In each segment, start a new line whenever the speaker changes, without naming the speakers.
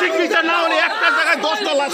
সঠিক বিচার না হলে একটা জায়গায় 10টা লাশ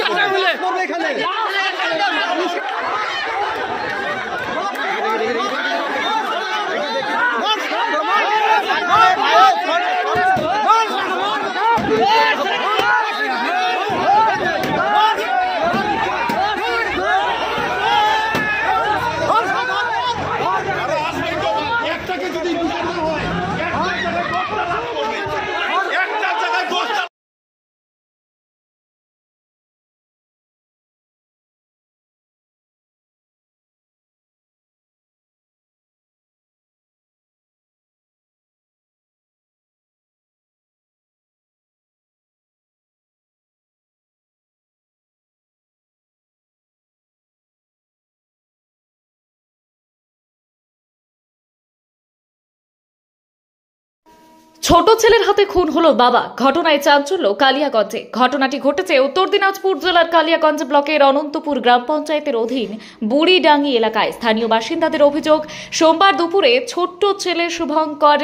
ছোট ছেলের হাতে খুন হলো বাবা। ঘটনায় চাঞ্চল্য কালিয়াগঞ্জে। ঘটনাটি ঘটেছে উত্তর দিনাজপুর জেলার কালিয়াগঞ্জ ব্লকের অনন্তপুর গ্রাম পঞ্চায়েতের অধীন বুড়িডাঙ্গি এলাকায়। স্থানীয় বাসিন্দাদের অভিযোগ, সোমবার দুপুরে ছোট্ট ছেলে শুভঙ্কর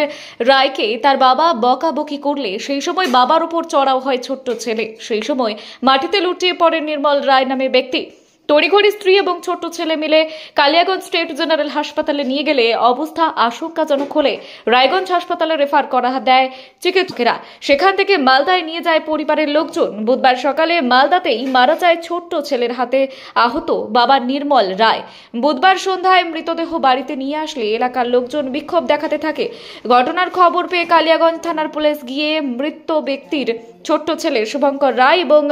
রায়কে তার বাবা বকাবকি করলে সেই সময় বাবার উপর চড়াও হয় ছোট্ট ছেলে। সেই সময় মাটিতে লুটিয়ে পড়ে নির্মল রায় নামে ব্যক্তি। তড়িঘড়ি স্ত্রী এবং ছোট্ট ছেলে মিলে কালিয়াগঞ্জ স্টেট জেনারেল হাসপাতালে নিয়ে গেলে অবস্থা আশঙ্কাজনক হলে রায়গঞ্জ হাসপাতালে রেফার করা দেয় চিকিৎসকেরা। সেখান থেকে মালদায় নিয়ে যায় পরিবারের লোকজন। বুধবার সকালে মালদাতেই মারা যায় ছোট্ট ছেলের হাতে আহত বাবা নির্মল রায়। বুধবার সন্ধ্যায় মৃতদেহ বাড়িতে নিয়ে আসলে এলাকার লোকজন বিক্ষোভ দেখাতে থাকে। ঘটনার খবর পেয়ে কালিয়াগঞ্জ থানার পুলিশ গিয়ে মৃত ব্যক্তির ছোট্ট ছেলে শুভঙ্কর রায় এবং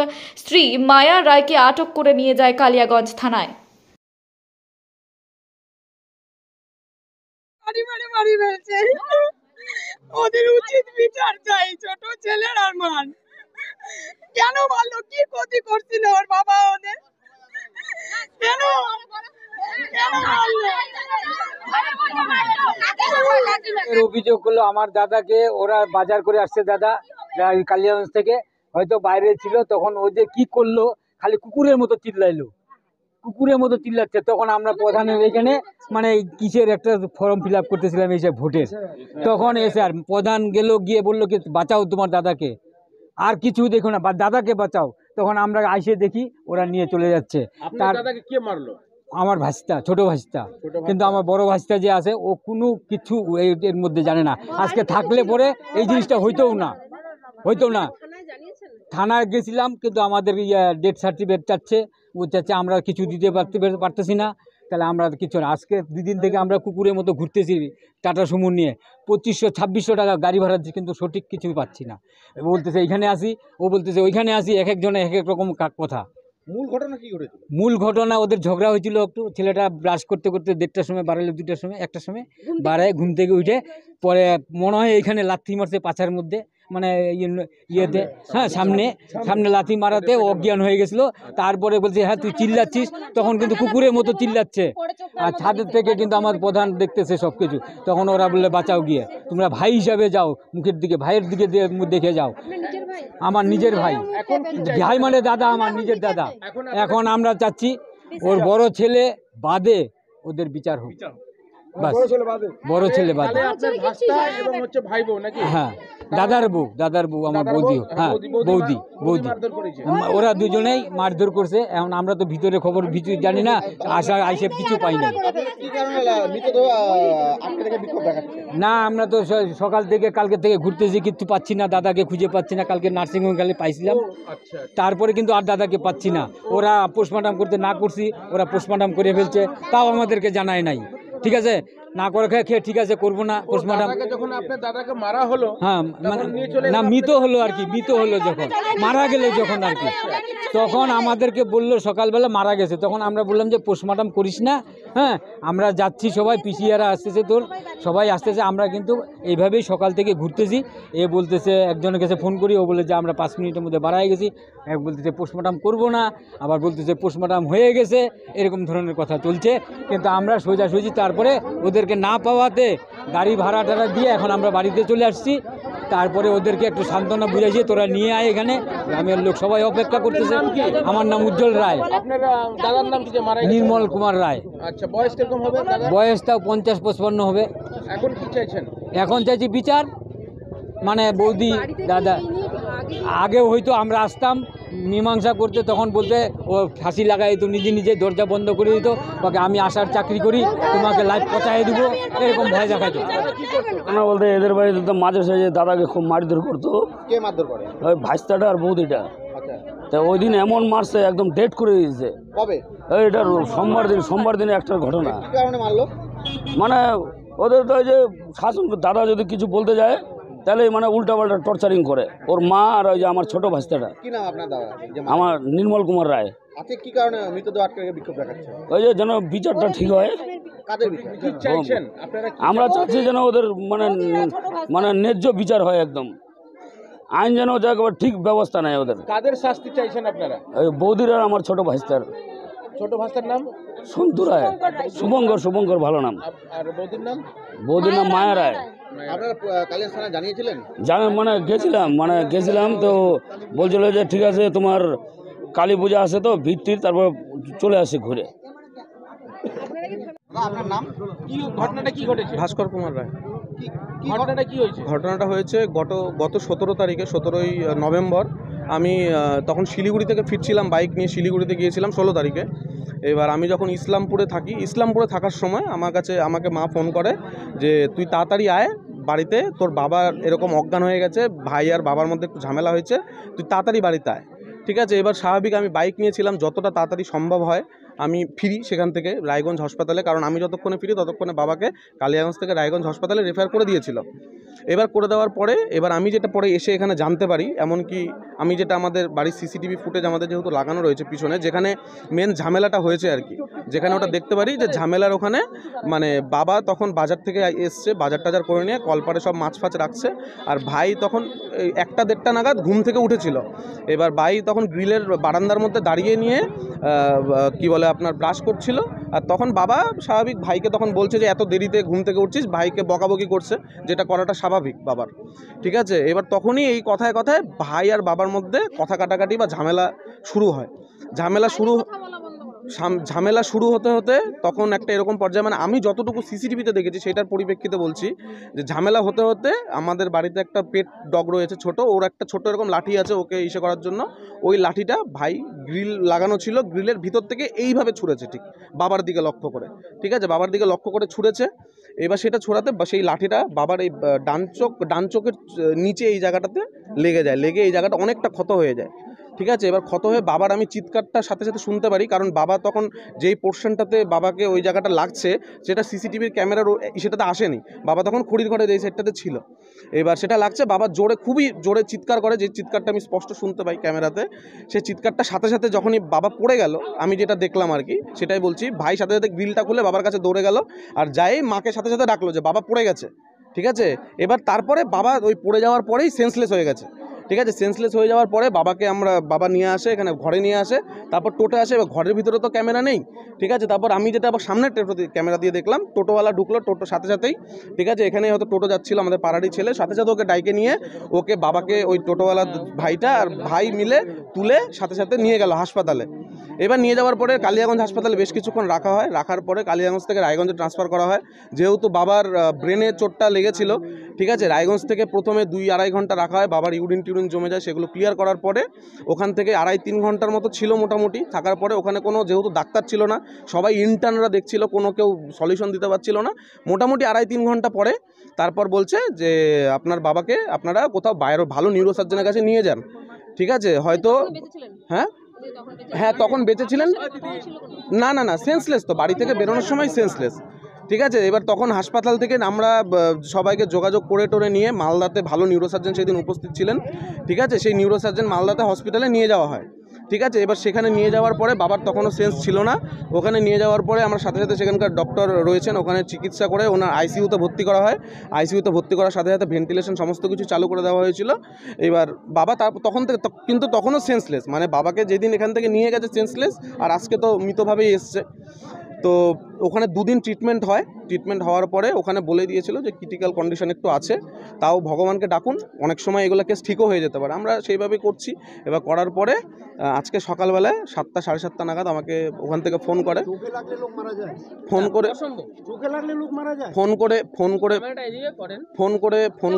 স্ত্রী মায়া রায়কে আটক করে নিয়ে যায় কালিয়াগঞ্জ থানায়।
ওদের উচিত বিচার চাই। ছোট ছেলের আর মান কেন মারলো? কি ক্ষতি করছিল ওর বাবা? ওদের কেন
অভিযোগ করলো আমার দাদাকে ওরা বাজার করে আসছে, দাদা কালিয়াগঞ্জ থেকে, হয়তো বাইরে ছিল, তখন ও যে কি করলো, খালি কুকুরের মতো চিল্লাইলো, কুকুরের মতো চিল্লাচ্ছে। তখন আমরা প্রধানের এখানে মানে কিসের একটা ফর্ম ফিল আপ করতেছিলাম এসে ভোটের, তখন এসে আর প্রধান গেল, গিয়ে বললো কি বাঁচাও তোমার দাদাকে, আর কিছু দেখো না, দাদাকে বাঁচাও। তখন আমরা আইসে দেখি ওরা নিয়ে চলে যাচ্ছে। তার
দাদাকে কে মারলো?
আমার ভাস্তা, ছোট ভাস্তা, কিন্তু আমার বড় ভাস্তা যে আছে ও কোনো কিছু এর মধ্যে জানে না। আজকে থাকলে পরে এই জিনিসটা হইতো না। থানায় গেছিলাম, কিন্তু আমাদের ডেথ সার্টিফিকেট চাচ্ছে, ও চাচ্ছে আমরা কিছু দিতে পারতেছি না। তাহলে আমরা কিছু না, আজকে 2 দিন থেকে আমরা কুকুরের মতো ঘুরতেছি টাটা সুমো নিয়ে, 2500-2600 টাকা গাড়ি ভাড়া দিচ্ছি, কিন্তু সঠিক কিছু পাচ্ছি না। বলতেছে এইখানে আসি, ও বলতেছে ওইখানে আসি, এক একজনে এক এক রকম কথা।
মূল ঘটনা কি ঘটেছিল?
মূল ঘটনা ওদের ঝগড়া হয়েছিল একটু। ছেলেটা ব্রাশ করতে করতে 1টার সময় বাড়াইলো, 2টার সময়, 1টার সময় বাড়ায়, ঘুম থেকে উঠে পরে মনে হয় এইখানে লাথি মারছে পাছার মধ্যে, মানে ইয়েতে, হ্যাঁ সামনে লাথি মারাতে অজ্ঞান হয়ে গেছিল। তারপরে বলছে হ্যাঁ তুই চিল্লাচ্ছিস, তখন কিন্তু কুকুরের মতো চিল্লাচ্ছে। আর ছাদের থেকে কিন্তু আমার প্রধান দেখতেছে সব কিছু। তখন ওরা বললে বাঁচাও, গিয়ে তোমরা ভাই হিসাবে যাও, মুখের দিকে, ভাইয়ের দিকে দেখে যাও। আমার নিজের ভাই, ভাই মানে দাদা, আমার নিজের দাদা। এখন আমরা চাচ্ছি ওর বড় ছেলে বাদে ওদের বিচার হোক। বড় ছেলে বাদে। হ্যাঁ, দাদার বউ আমার বৌদি, হ্যাঁ বৌদি, ওরা দুজনেই মারধর করছে। এখন আমরা তো ভিতরে খবর জানি না, আইসে কিছু পাই না। না, আমরা তো সকাল থেকে কালকে থেকে ঘুরতেছি, কিন্তু পাচ্ছি না দাদাকে, খুঁজে পাচ্ছি না। কালকে নার্সিংহোমে গেলে পাইছিলাম, তারপরে কিন্তু আর দাদাকে পাচ্ছি না। ওরা পোস্টমর্টম করতে না করছি, ওরা পোস্টমর্টম করে ফেলছে, তাও আমাদেরকে জানায় নাই। ঠিক আছে, না করে খেয়ে ঠিক আছে, করবো না পোস্টমর্টম।
যখন আপনার দাদাকে মারা হলো,
হ্যাঁ না মৃত হলো আর কি, মৃত হলো যখন মারা গেল যখন আর কি, তখন আমাদেরকে বললো সকালবেলা মারা গেছে। তখন আমরা বললাম যে পোস্টমর্টম করিস না, হ্যাঁ আমরা যাচ্ছি, সবাই পিসিআরা আসতেছে, তোর সবাই আসতেছে, আমরা কিন্তু এইভাবেই সকাল থেকে ঘুরতেছি। এ বলতেছে, একজনের কাছে ফোন করি, ও বলে যে আমরা 5 মিনিটের মধ্যে বাড়াই গেছি। এক বলতেছে পোস্টমর্টম করবো না, আবার বলতেছে পোস্টমর্টম হয়ে গেছে, এরকম ধরনের কথা চলছে। কিন্তু আমরা সোজাসুজি তারপরে ওদেরকে না পাওয়াতে গাড়ি ভাড়া টাড়া দিয়ে এখন আমরা বাড়িতে চলে আসছি। তারপরে ওদেরকে একটু সান্ত্বনা বুঝাইছি, তোরা নিয়ে আয় এখানে, গ্রামের লোক সবাই অপেক্ষা করতেছে। আমার নাম উজ্জ্বল রায়।
আপনার দাদার নাম কি?
নির্মল কুমার রায়।
আচ্ছা, বয়স কিরকম হবে?
বয়স তাও 50-55 হবে।
এখন কি চাইছেন?
এখন চাইছি বিচার, মানে বৌদি, দাদা, আগে হয়তো আমরা আসতাম মীমাংসা করতে, তখন বলতে ও ফাঁসি লাগাই তো নিজে নিজে দরজা বন্ধ করে দিত, ওকে আমি আসার চাকরি করি, তোমাকে লাইফ পচাই দিব, এরকম ভয় দেখাতো।
না বলতে এদের বাড়িতে তো মাঝে সাঝে দাদাকে খুব মারধর করতো,
কে মারধর করে?
ওই ভাইস্তাটা আর বৌদিটা।
আচ্ছা,
তা ওই দিন এমন মারছে একদম ডেট করে দিয়েছে।
কবে?
এটা সোমবার দিনে একটা ঘটনা।
কি কারণে মারলো?
মানে ওদের তো ওই যে শাসন, দাদা যদি কিছু বলতে যায় তাহলে মানে উল্টাপাল্টা টর্চারিং করে ওর মা আর ওই যে আমার ছোট ভাইস্তাটা।
কি নাম আপনার দাদা?
আমার নির্মল কুমার রায়।
আজকে কি কারণে মৃতদেহ আটকে রেখে বিক্ষোভ দেখাচ্ছে?
ওই যে যেন বিচারটা ঠিক হয়।
কাদের বিচার? কি চাইছেন আপনারা?
আমরা চাচ্ছি যেন ওদের মানে মানে ন্যায্য বিচার হয়, একদম আইন যেন একেবারে ঠিক ব্যবস্থা নেয় ওদের।
কাদের শাস্তি চাইছেন আপনারা?
ওই বৌদির আর আমার ছোট ভাইস্তার।
ছোট ভাস্তার নাম?
সন্তু রায়। শুভঙ্কর ভালো নাম।
আর বৌদির নাম?
বৌদির নাম মায়া রায়।
আপনারা কালিয়াগঞ্জ থানায় জানিয়েছিলেন?
মানে গেছিলাম তো বলছিল যে ঠিক আছে তোমার কালী পূজা আছে তো ভিত্তির, তারপর চলে আসে ঘুরে।
আপনার নাম? কি ঘটনাটা কি ঘটেছে?
ভাস্কর কুমার রায়।
ঘটনাটা কি হয়েছে?
ঘটনাটা হয়েছে গত 17 তারিখে, 17ই নভেম্বর। আমি তখন শিলিগুড়ি থেকে ফিরছিলাম, বাইক নিয়ে শিলিগুড়িতে গিয়েছিলাম 16 তারিখে। এবার আমি যখন ইসলামপুরে থাকার সময় আমাকে মা ফোন করে যে তুই তাড়াতাড়ি আয় বাড়িতে, তোর বাবা এরকম অজ্ঞান হয়ে গেছে, ভাই আর বাবার মধ্যে একটু ঝামেলা হয়েছে, তুই তাড়াতাড়ি বাড়িতে আয়। ঠিক আছে, এবার স্বাভাবিক আমি বাইক নিয়েছিলাম, যতটা তাড়াতাড়ি সম্ভব হয় আমি ফিরি সেখান থেকে রায়গঞ্জ হাসপাতালে, কারণ আমি যতক্ষণে ফিরি ততক্ষণে বাবাকে কালিয়াগঞ্জ থেকে রায়গঞ্জ হাসপাতালে রেফার করে দিয়েছিল। এবার করে দেওয়ার পরে এবার আমি যেটা পরে এসে এখানে জানতে পারি, এমনকি আমি যেটা আমাদের বাড়ির সিসিটিভি ফুটেজ আমাদের যেহেতু লাগানো রয়েছে পিছনে, যেখানে মেন ঝামেলাটা হয়েছে আর কি, যেখানে ওটা দেখতে পারি যে ঝামেলার ওখানে মানে বাবা তখন বাজার থেকে এসছে, বাজার টাজার করে নিয়ে কলপারে সব মাছ ফাছ রাখছে, আর ভাই তখন 1টা-1.5টা নাগাদ ঘুম থেকে উঠেছিল। এবার ভাই তখন গ্রিলের বারান্দার মধ্যে দাঁড়িয়ে নিয়ে কি বলে আপনার ব্রাশ করছিল, আর তখন বাবা স্বাভাবিক ভাইকে তখন বলছে যে এত দেরিতে ঘুম থেকে উঠছিস, ভাইকে বকাবকি করছে, যেটা করাটা স্বাভাবিক বাবার। ঠিক আছে, এবার তখনই এই কথায় ভাই আর বাবার মধ্যে কথা কাটাকাটি বা ঝামেলা শুরু হয়। ঝামেলা শুরু হতে তখন একটা এরকম পর্যায়ে, মানে আমি যতটুকু সিসিটিভিতে দেখেছি সেটার পরিপ্রেক্ষিতে বলছি যে ঝামেলা হতে আমাদের বাড়িতে একটা পেট ডগ রয়েছে ছোট, ওর একটা ছোট এরকম লাঠি আছে ওকে ইসে করার জন্য, ওই লাঠিটা ভাই গ্রিল লাগানো ছিল, গ্রিলের ভিতর থেকে এইভাবে ছুঁড়েছে ঠিক বাবার দিকে লক্ষ্য করে। ঠিক আছে, বাবার দিকে লক্ষ্য করে ছুঁড়েছে। এবার সেটা ছোড়াতে সেই লাঠিটা বাবার এই ডান চোখের নিচে এই জায়গাটাতে লেগে এই জায়গাটা অনেকটা ক্ষত হয়ে যায়। ঠিক আছে, এবার ক্ষত হয়ে বাবার আমি চিৎকারটার সাথে সাথে শুনতে পারি, কারণ বাবা তখন যেই পোর্শনটাতে বাবাকে ওই জায়গাটা লাগছে সেটা সিসিটিভির ক্যামেরার সেটাতে আসেনি, বাবা তখন খড়ির ঘরে যেই সেটটাতে ছিল। এবার সেটা লাগছে, বাবা খুবই জোরে চিৎকার করে, যে চিৎকারটা আমি স্পষ্ট শুনতে পাই ক্যামেরাতে। সেই চিৎকারটার সাথে সাথে যখনই বাবা পড়ে গেল, আমি যেটা দেখলাম আর কি সেটাই বলছি, ভাই সাথে সাথে গ্রিলটা খুলে বাবার কাছে দৌড়ে গেল, আর যাই মাকে সাথে সাথে ডাকলো যে বাবা পড়ে গেছে। ঠিক আছে, এবার তারপরে বাবা ওই পড়ে যাওয়ার পরেই সেন্সলেস হয়ে গেছে। ঠিক আছে, সেন্সলেস হয়ে যাওয়ার পরে বাবা নিয়ে আসে, এখানে ঘরে নিয়ে আসে, তারপর টোটো আসে। এবার ঘরের ভিতরে তো ক্যামেরা নেই। ঠিক আছে, তারপর আমি যেটা আবার সামনের ক্যামেরা দিয়ে দেখলাম, টোটোওয়ালা ঢুকলো, টোটো সাথে সাথেই। ঠিক আছে, এখানে হয়তো টোটো যাচ্ছিল আমাদের পাড়ারই ছেলে, সাথে সাথে ওকে ডাইকে নিয়ে বাবাকে ওই টোটোওয়ালা ভাইটা আর ভাই মিলে তুলে সাথে সাথে নিয়ে গেল হাসপাতালে। এবার নিয়ে যাওয়ার পরে কালিয়াগঞ্জ হাসপাতালে বেশ কিছুক্ষণ রাখা হয়, রাখার পরে কালিয়াগঞ্জ থেকে রায়গঞ্জে ট্রান্সফার করা হয়, যেহেতু বাবার ব্রেনে চোটটা লেগেছিল। ঠিক আছে, রায়গঞ্জ থেকে প্রথমে 2-2.5 ঘন্টা রাখা হয়, বাবার ইউরিন জমে যায়, সেগুলো ক্লিয়ার করার পরে ওখান থেকে 2.5-3 ঘন্টার মতো ছিল মোটামুটি থাকার পরে, ওখানে কোনো যেহেতু ডাক্তার ছিল না, সবাই ইন্টার্নরা দেখছিল, কোনো কেউ সলিউশন দিতে পারছিল না। মোটামুটি 2.5-3 ঘন্টা পরে তারপর বলছে যে আপনার বাবাকে আপনারা কোথাও বাইরে ভালো নিউরোসার্জনের কাছে নিয়ে যান। ঠিক আছে, হয়তো হ্যাঁ তখন বেঁচে ছিলেন না সেন্সলেস, তো বাড়ি থেকে বেরোনোর সময় সেন্সলেস। ঠিক আছে, এবার তখন হাসপাতাল থেকে আমরা সবাইকে যোগাযোগ করে নিয়ে মালদাতে ভালো নিউরোসার্জন সেদিন উপস্থিত ছিলেন। ঠিক আছে, সেই নিউরোসার্জন মালদাতে হসপিটালে নিয়ে যাওয়া হয়। ঠিক আছে, এবার সেখানে নিয়ে যাওয়ার পরে বাবার তখনও সেন্স ছিল না, ওখানে নিয়ে যাওয়ার পরে আমরা সাথে সাথে সেখানকার ডক্টর রয়েছেন, ওখানে চিকিৎসা করে ওনার আইসিইউতে ভর্তি করা হয়। আইসিইউতে ভর্তি করার সাথে সাথে ভেন্টিলেশন সমস্ত কিছু চালু করে দেওয়া হয়েছিল। এবার বাবা তখন থেকে কিন্তু তখনও সেন্সলেস, মানে বাবাকে যেদিন এখান থেকে নিয়ে গেছে সেন্সলেস, আর আজকে তো মৃতভাবেই এসছে। তো ওখানে 2 দিন ট্রিটমেন্ট হয়, ট্রিটমেন্ট হওয়ার পরে ওখানে বলে দিয়েছিল যে ক্রিটিক্যাল কন্ডিশন একটু আছে, তাও ভগবানকে ডাকুন, অনেক সময় এগুলো কেস ঠিকও হয়ে যেতে পারে। আমরা সেইভাবেই করছি। এবার করার পরে আজকে সকালবেলায় 7টা সাড়ে 7টা নাগাদ আমাকে ওখান থেকে ফোন করে, ফোন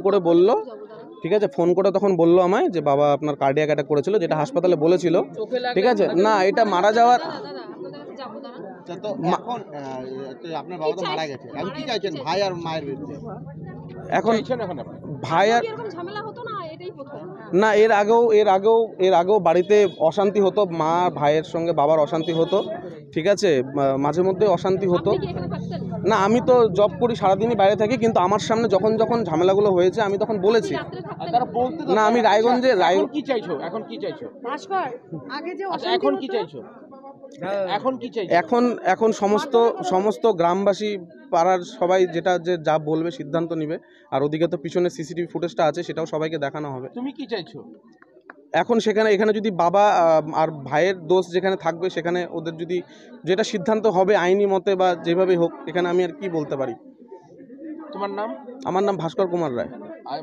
করে বলল, ঠিক আছে, ফোন করে তখন বললো আমায় যে বাবা আপনার কার্ডিয়াক অ্যাটাক করেছিল, যেটা হাসপাতালে বলেছিল, ঠিক আছে। না, এটা মারা যাওয়ার
তো এখন আপনার বাবা তো মারা গেছে, এখন কি চাইছেন ভাই আর মায়ের বিরুদ্ধে?
এখন
এখন আপনি
ভাই আর না, এর আগেও বাড়িতে অশান্তি হতো, মা ভাইয়ের সঙ্গে বাবার অশান্তি হতো, ঠিক আছে, মাঝে মধ্যে অশান্তি হতো। না, আমি তো জব করি, সারাদিনই বাইরে থাকি, কিন্তু আমার সামনে যখন ঝামেলাগুলো হয়েছে আমি তখন বলেছি। না, আমি রায়গঞ্জে
এখন কি চাইছো? এখন কি চাইছো? আচ্ছা, এখন কি চাইছো? এখন কি চাইছো?
এখন সমস্ত গ্রামবাসী, পাড়ার সবাই যা বলবে সিদ্ধান্ত নিবে। আর ওদিকে তো পিছনে সিসিটিভি ফুটেজটা আছে, সেটাও সবাইকে দেখানো হবে।
তুমি কি চাইছো?
এখন এখানে যদি বাবা আর ভাইয়ের দোষ যেখানে থাকবে, সেখানে ওদের যদি যেটা সিদ্ধান্ত হবে আইনি মতে বা যেভাবে হোক, এখানে আমি আর কি বলতে পারি।
তোমার নাম?
আমার নাম ভাস্কর কুমার রায়।
আর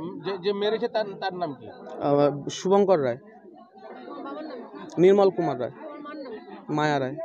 যে মেরেছে তার নাম কি?
শুভঙ্কর রায়, নির্মল কুমার রায়, মায়া রায়।